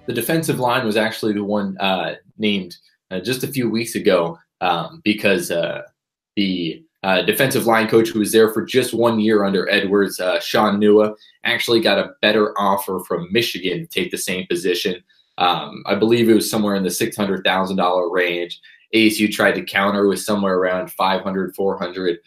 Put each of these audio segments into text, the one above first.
the defensive line was actually the one named just a few weeks ago because the defensive line coach who was there for just 1 year under Edwards, Sean Nua, actually got a better offer from Michigan to take the same position. I believe it was somewhere in the $600,000 range. ASU tried to counter with somewhere around 500, 400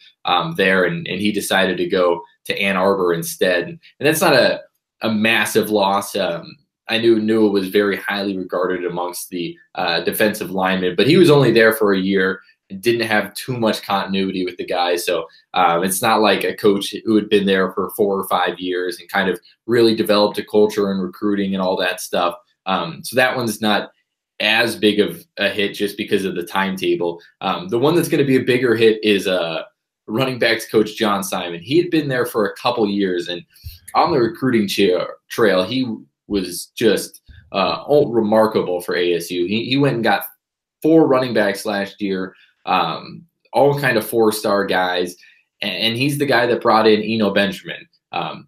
there, and he decided to go to Ann Arbor instead. And that's not a massive loss. I knew Nua was very highly regarded amongst the defensive linemen, but he was only there for a year and didn't have too much continuity with the guys. So it's not like a coach who had been there for 4 or 5 years and kind of really developed a culture and recruiting and all that stuff. So that one's not as big of a hit just because of the timetable. The one that's going to be a bigger hit is running backs coach John Simon. He had been there for a couple years, and on the recruiting trail, he was just remarkable for ASU. He went and got 4 running backs last year, all kind of 4-star guys, and he's the guy that brought in Eno Benjamin.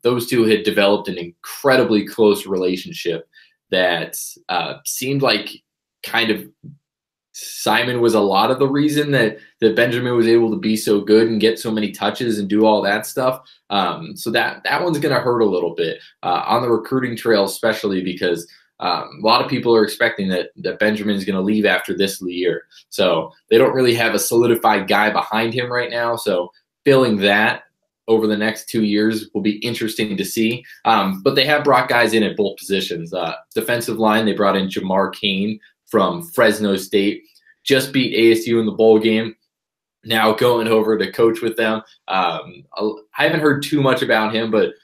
Those two had developed an incredibly close relationship that seemed like kind of Simon was a lot of the reason that Benjamin was able to be so good and get so many touches and do all that stuff. So that one's going to hurt a little bit on the recruiting trail, especially because a lot of people are expecting that Benjamin is going to leave after this year. So they don't really have a solidified guy behind him right now. So filling that over the next 2 years will be interesting to see. But they have brought guys in at both positions. Defensive line, they brought in Jamar Cain from Fresno State, just beat ASU in the bowl game. Now going over to coach with them. I haven't heard too much about him, but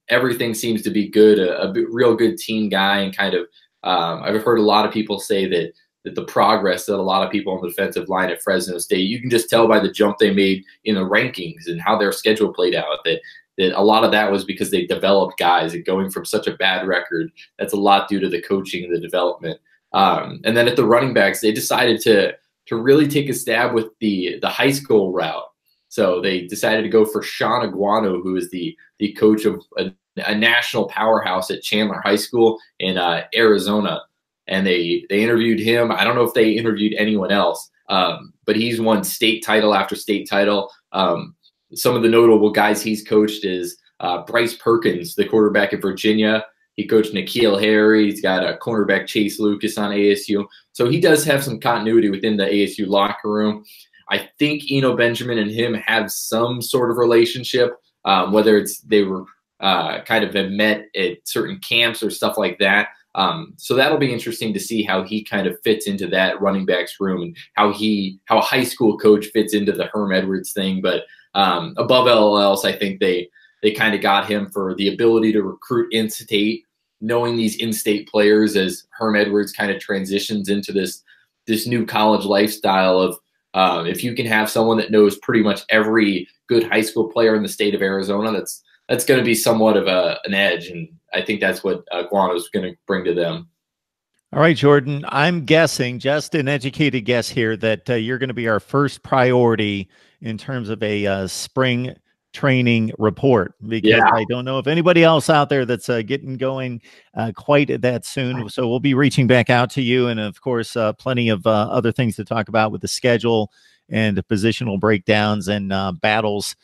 everything seems to be good. A real good team guy, and kind of I've heard a lot of people say that the progress that a lot of people on the defensive line at Fresno State, you can just tell by the jump they made in the rankings and how their schedule played out that a lot of that was because they developed guys, and going from such a bad record, that's a lot due to the coaching and the development. And then at the running backs, they decided to really take a stab with the high school route. So they decided to go for Sean Aguano, who is the coach of a national powerhouse at Chandler High School in Arizona. And they interviewed him. I don't know if they interviewed anyone else, but he's won state title after state title. Some of the notable guys he's coached is Bryce Perkins, the quarterback at Virginia. He coached N'Keal Harry. He's got a cornerback Chase Lucas on ASU. So he does have some continuity within the ASU locker room. I think Eno Benjamin and him have some sort of relationship, whether it's they were kind of have met at certain camps or stuff like that. So that'll be interesting to see how he kind of fits into that running backs room, and how a high school coach fits into the Herm Edwards thing. But above all else, I think they kind of got him for the ability to recruit in-state, knowing these in-state players as Herm Edwards kind of transitions into this new college lifestyle of if you can have someone that knows pretty much every good high school player in the state of Arizona, that's going to be somewhat of an edge. And I think that's what Aguano is going to bring to them. All right, Jordan, I'm guessing, just an educated guess here, that you're going to be our first priority in terms of a spring training report, because I don't know if anybody else out there that's getting going quite that soon. So we'll be reaching back out to you, and of course plenty of other things to talk about with the schedule and the positional breakdowns and battles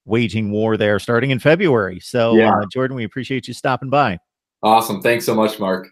waging war there starting in February. So Jordan, we appreciate you stopping by. Awesome. Thanks so much, Mark.